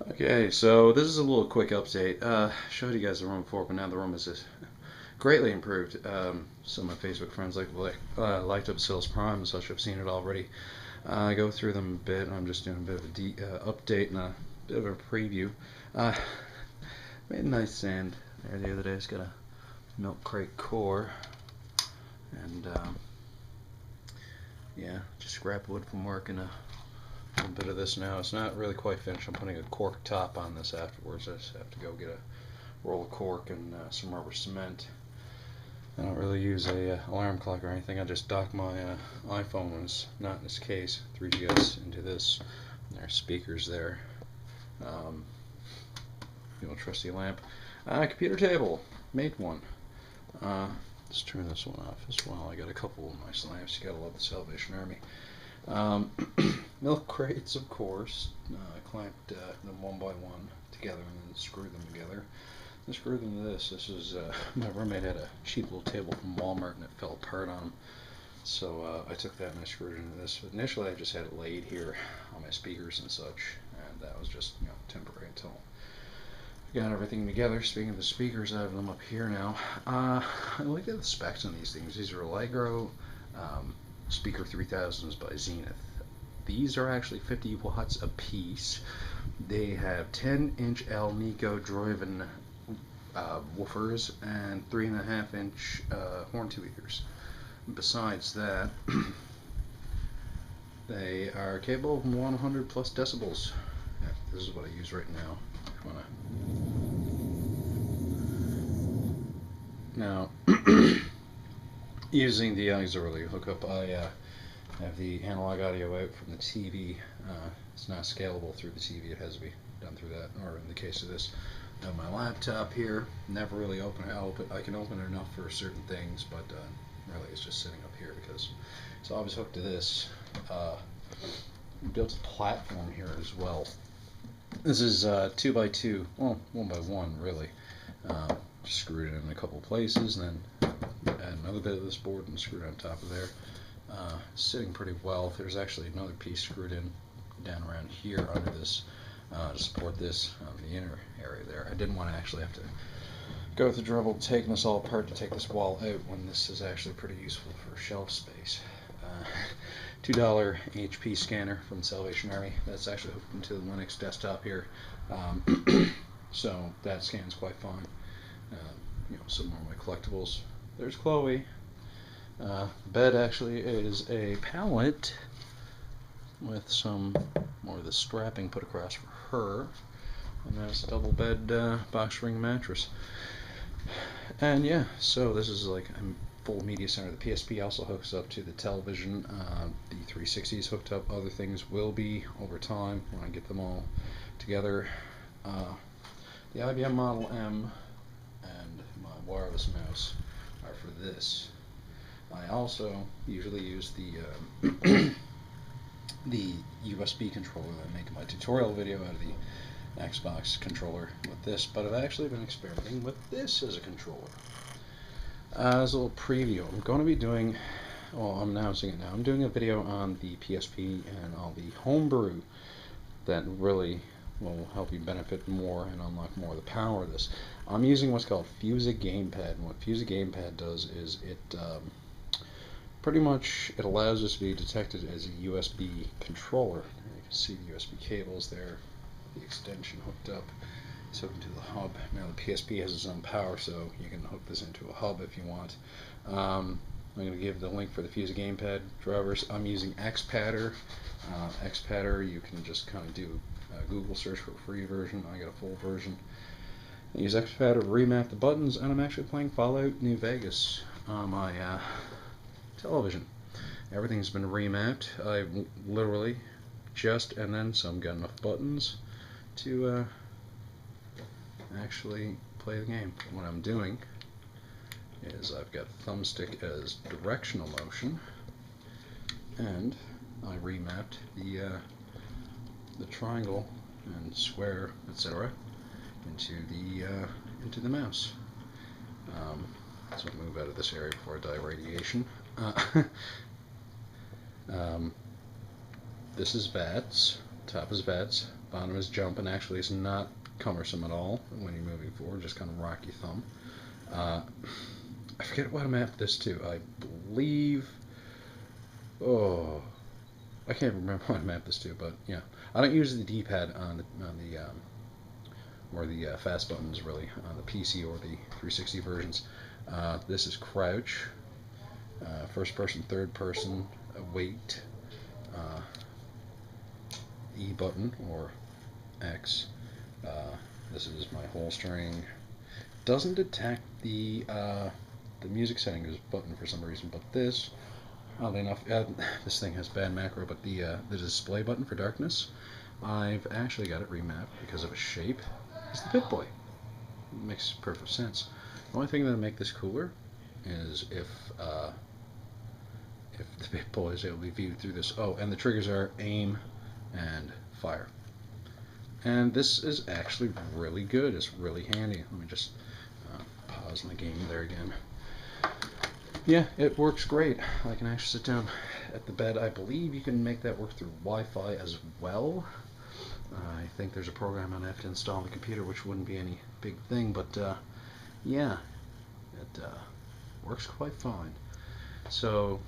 Okay, so this is a little quick update. Showed you guys the room before, but now the room is just greatly improved. Some of my Facebook friends liked Upsil's Prime and such. I've seen it already. I go through them a bit. I'm just doing a bit of a update and a bit of a preview. Uh, Made a nice sand there the other day. It's got a milk crate core, and yeah, just scrap wood from work and a bit of this now. It's not really quite finished. I'm putting a cork top on this afterwards. I just have to go get a roll of cork and some rubber cement. I don't really use a alarm clock or anything. I just dock my iPhone when it's not in this case, 3GS, into this. And there are speakers there. Um, Trusty lamp. Computer table. Made one. Let's turn this one off as well. I got a couple of nice lamps. You gotta love the Salvation Army. Milk crates, of course. Clamped them one by one together and then screwed them together. I screwed them to this. This is my roommate had a cheap little table from Walmart and it fell apart on him. So I took that and I screwed it into this. But initially, I just had it laid here on my speakers and such, and that was just temporary until I got everything together. Speaking of the speakers, I have them up here now. I looked at the specs on these things. These are Allegro Speaker 3000s by Zenith. These are actually 50 watts a piece. They have 10-inch Alnico driven woofers and 3.5-inch horn tweeters. Besides that, they are capable of 100 plus decibels. Yeah, this is what I use right now. Now, using the auxiliary hookup, I have the analog audio out from the TV. It's not scalable through the TV. It has to be done through that, or in the case of this, I have my laptop here. Never really open it. I can open it enough for certain things, but really it's just sitting up here because it's always hooked to this. Built a platform here as well. This is 2x2, well, 1x1 really. Just screwed it in a couple places, and then add another bit of this board and screwed it on top of there. Sitting pretty well. There's actually another piece screwed in down around here under this to support this on the inner area there. I didn't want to actually have to go through the trouble of taking this all apart to take this wall out when this is actually pretty useful for shelf space. $2 HP scanner from Salvation Army. That's actually hooked into the Linux desktop here. So that scans quite fine. Some more of my collectibles. There's Chloe. Bed actually is a pallet with some more of the strapping put across for her. And that's a double bed box spring mattress. And yeah, so this is like a full media center. The PSP also hooks up to the television. The 360 is hooked up. Other things will be over time when I get them all together. The IBM Model M and my wireless mouse are for this. I also usually use the the USB controller that I make in my tutorial video out of the Xbox controller with this, but I've actually been experimenting with this as a controller. As a little preview, I'm going to be doing, well, I'm announcing it now, I'm doing a video on the PSP and all the homebrew that really will help you benefit more and unlock more of the power of this. I'm using what's called Fusa Gamepad, and what Fusa Gamepad does is it pretty much it allows this to be detected as a USB controller. You can see the USB cables there, the extension hooked up. It's hooked into the hub. Now the PSP has its own power, so you can hook this into a hub if you want. I'm going to give the link for the Fusa Gamepad drivers. I'm using XPadder. XPadder, you can just kind of do a Google search for a free version. I got a full version. I use XPadder to remap the buttons, and I'm actually playing Fallout New Vegas on my television. Everything's been remapped. I literally just and then some got enough buttons to actually play the game. What I'm doing is I've got thumbstick as directional motion, and I remapped the triangle and square, etc., into the mouse. So I'll move out of this area before I die of radiation. This is VATS top is vets, bottom is jump, and actually it's not cumbersome at all when you're moving forward, just kind of rock your thumb. I forget what I mapped this to. I believe, oh, I can't remember what I mapped this to, but yeah, I don't use the D-pad on the or the fast buttons really on the PC or the 360 versions. This is crouch, first person, third person, wait, E button or X. This is my holstering. Doesn't detect the music settings button for some reason, but this, oddly enough, this thing has bad macro, but the display button for darkness, I've actually got it remapped because of its shape. It's the Pip-Boy. It makes perfect sense. The only thing that'll make this cooler is if the Pip-Boy is able to be viewed through this. Oh, and the triggers are aim and fire. And this is actually really good. It's really handy. Let me just pause the game there again. Yeah, it works great. I can actually sit down at the bed. I believe you can make that work through Wi-Fi as well. I think there's a program I have to install on the computer, which wouldn't be any big thing, but yeah, it works quite fine. So,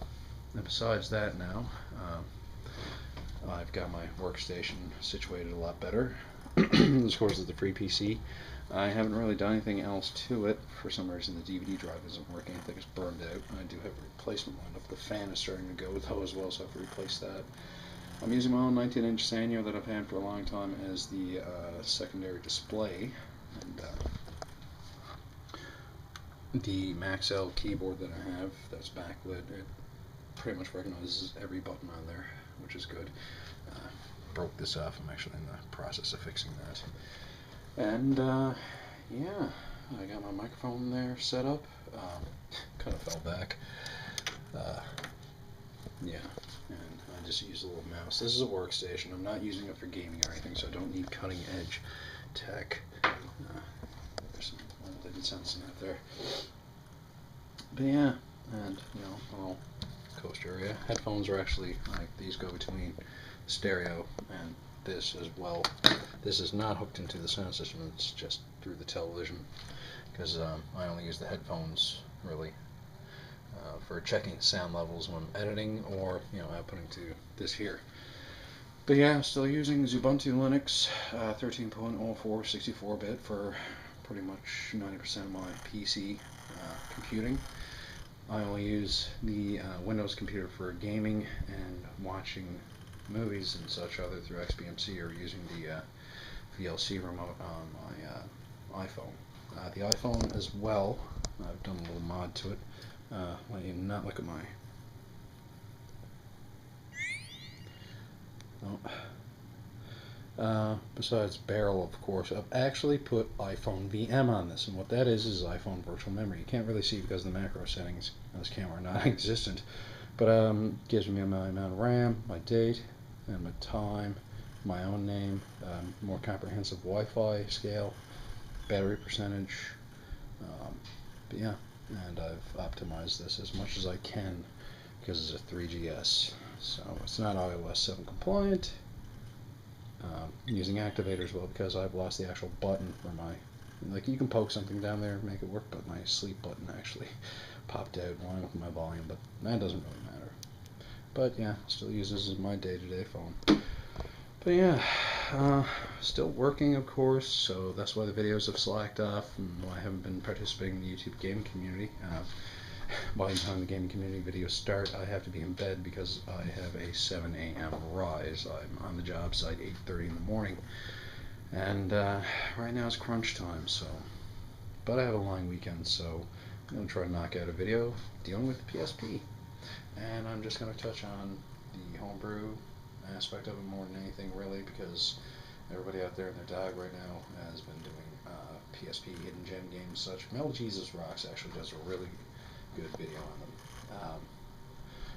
and besides that now, I've got my workstation situated a lot better. Of course, it's the free PC. I haven't really done anything else to it. For some reason, the DVD drive isn't working. I think it's burned out. I do have a replacement lineup. The fan is starting to go though as well, so I have to replace that. I'm using my own 19-inch Sanyo that I've had for a long time as the secondary display. And the Maxell keyboard that I have, that's backlit, it pretty much recognizes every button on there, which is good. Broke this off. I'm actually in the process of fixing that. And yeah, I got my microphone there set up. Kind of fell back. Yeah, and I just use a little mouse. This is a workstation. I'm not using it for gaming or anything, so I don't need cutting edge tech. There's some liquid sensing out there. But yeah, and you know, little coast area. Headphones are actually like these go between stereo and this as well. This is not hooked into the sound system, it's just through the television, because I only use the headphones really for checking sound levels when I'm editing or outputting to this here. But yeah, I'm still using Ubuntu Linux 13.04 64-bit for pretty much 90% of my PC computing. I only use the Windows computer for gaming and watching movies and such other through XBMC or using the VLC remote on my iPhone. The iPhone as well, I've done a little mod to it. Let you not look at my... besides Barrel, of course, I've actually put iPhone VM on this, and what that is iPhone virtual memory. You can't really see because the macro settings on this camera are non-existent, but gives me my amount of RAM, my date, and my time, my own name, more comprehensive Wi-Fi scale, battery percentage, but yeah, and I've optimized this as much as I can because it's a 3GS, so it's not iOS 7 compliant. Using activator as well because I've lost the actual button for my, like, you can poke something down there and make it work, but my sleep button actually popped out along with my volume, but that doesn't really matter. But yeah, still use this as my day-to-day phone. But yeah, still working, of course, so that's why the videos have slacked off and why I haven't been participating in the YouTube gaming community. By the time the gaming community videos start, I have to be in bed because I have a 7 a.m. rise. I'm on the job site 8:30 in the morning, and right now it's crunch time. So, but I have a long weekend, so I'm gonna try to knock out a video dealing with the PSP, and I'm just gonna touch on the homebrew aspect of it more than anything, really, because everybody out there and their dog right now has been doing PSP hidden gem games, such. Metal Jesus Rocks actually does a really good video on them.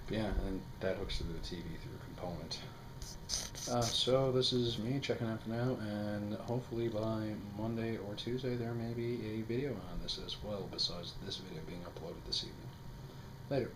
But yeah, and that hooks through the TV through a component. So this is me checking out for now, and hopefully by Monday or Tuesday there may be a video on this as well, besides this video being uploaded this evening. Later.